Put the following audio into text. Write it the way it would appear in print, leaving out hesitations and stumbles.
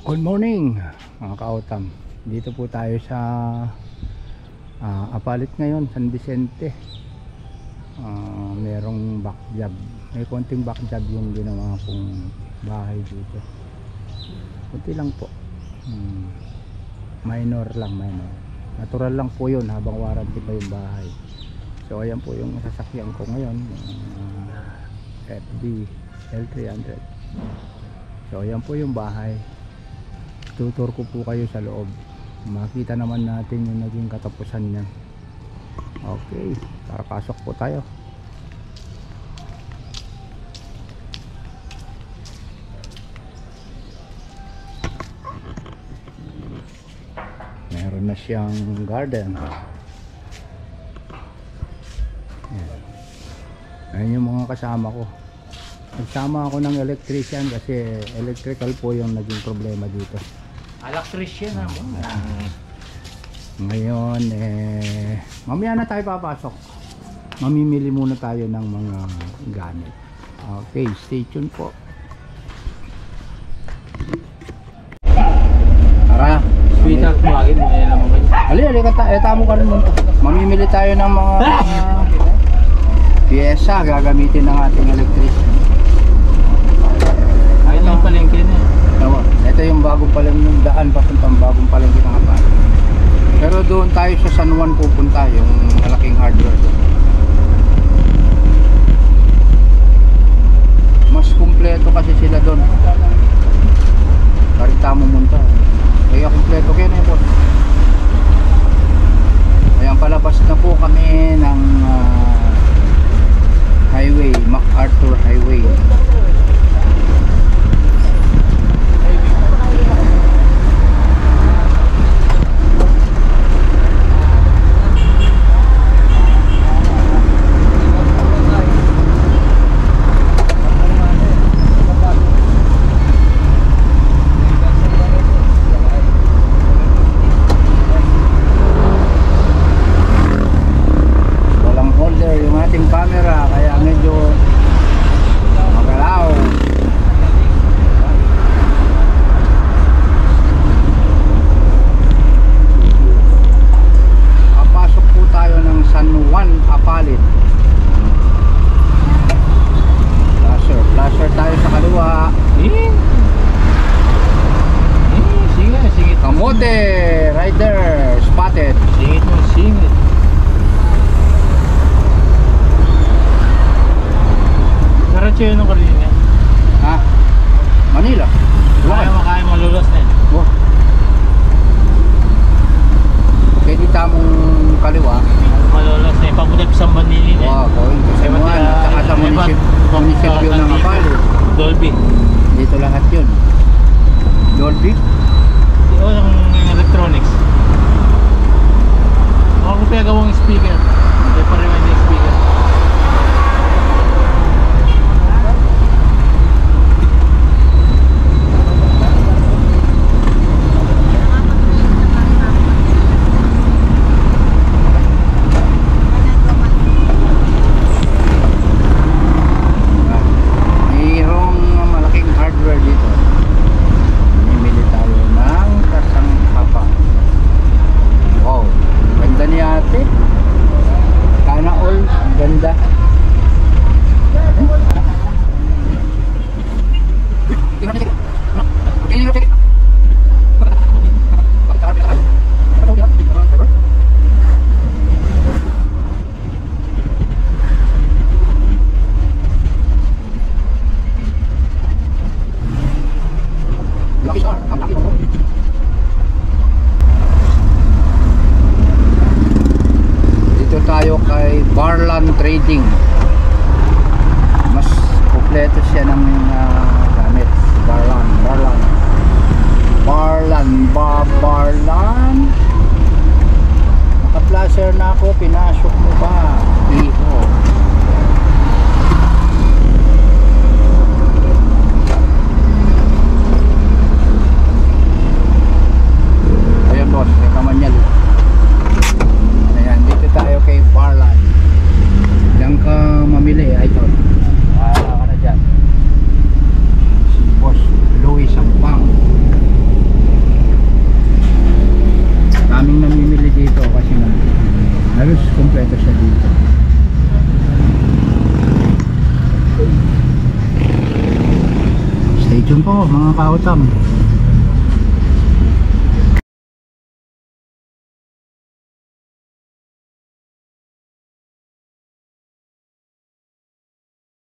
Good morning mga ka-autumn. Dito po tayo sa Apalit ngayon, San Vicente. Merong back job. May konting back job yung ginawa pong bahay dito. Kunti lang po. Minor lang, minor. Natural lang po yun habang warranty pa yung bahay. So ayan po yung sasakyan ko ngayon, FD L300. So ayan po yung bahay. Tutur ko po kayo sa loob. Makita naman natin yung naging katapusan niya. Okay, tara pasok po tayo. Meron na siyang garden. Ayan yung mga kasama ko. Nagsama ako ng electrician kasi electrical po yung naging problema dito. Electrician na mo. Ngayon mamaya na tayo papasok. Mamimili muna tayo ng mga gamit. Okay, stay tuned po. Tara, Sweetheart mo agad mo yan naman. ali tamo ka rin muna. Mamimili tayo ng mga piyesa gagamitin ng ating electrician. Ayun lang palengke na. Ito yung bagong palengke, yung daan papuntang bagong palengke ng Apalit. Pero doon tayo sa San Juan pupunta, yung malaking hardware doon. Mas kumpleto kasi sila doon. Karita mo munta. Kaya kumpleto kayo na po. Ayan, palabas na po kami ng highway, MacArthur Highway. Camera kaya medyo magalaw. Papasok po tayo ng San Juan, Apalit. Flasher tayo sa kaliwa. Singit. Kamote rider spotted. Singit. Diretso yun ang karili niya. Ha? Manila. Kaya malulos na yun. Oh. Pwede tamong kaliwa. Malulos na yun. Papunta sa Manili na yun. Wow, going to San Juan at saka sa munisipyo ng Apalit. Dolby. Dito lahat yun. Dolby? Oo, yung electronics. Ako kaya gawang speaker. Hindi pa rin yung speaker. Dito tayo kay Barlan Trading. Mas kompleto siya ng gamit. Barlan. Naka-flasher na ako, pinasok mo pa. Iho. Ayan boss, may kamanyal. Ayan, dito tayo kay Barlan. Diyan ka mamili, idol. Wala ka na dyan. Halos kompleto siya dito. Stay tuned po mga kautam.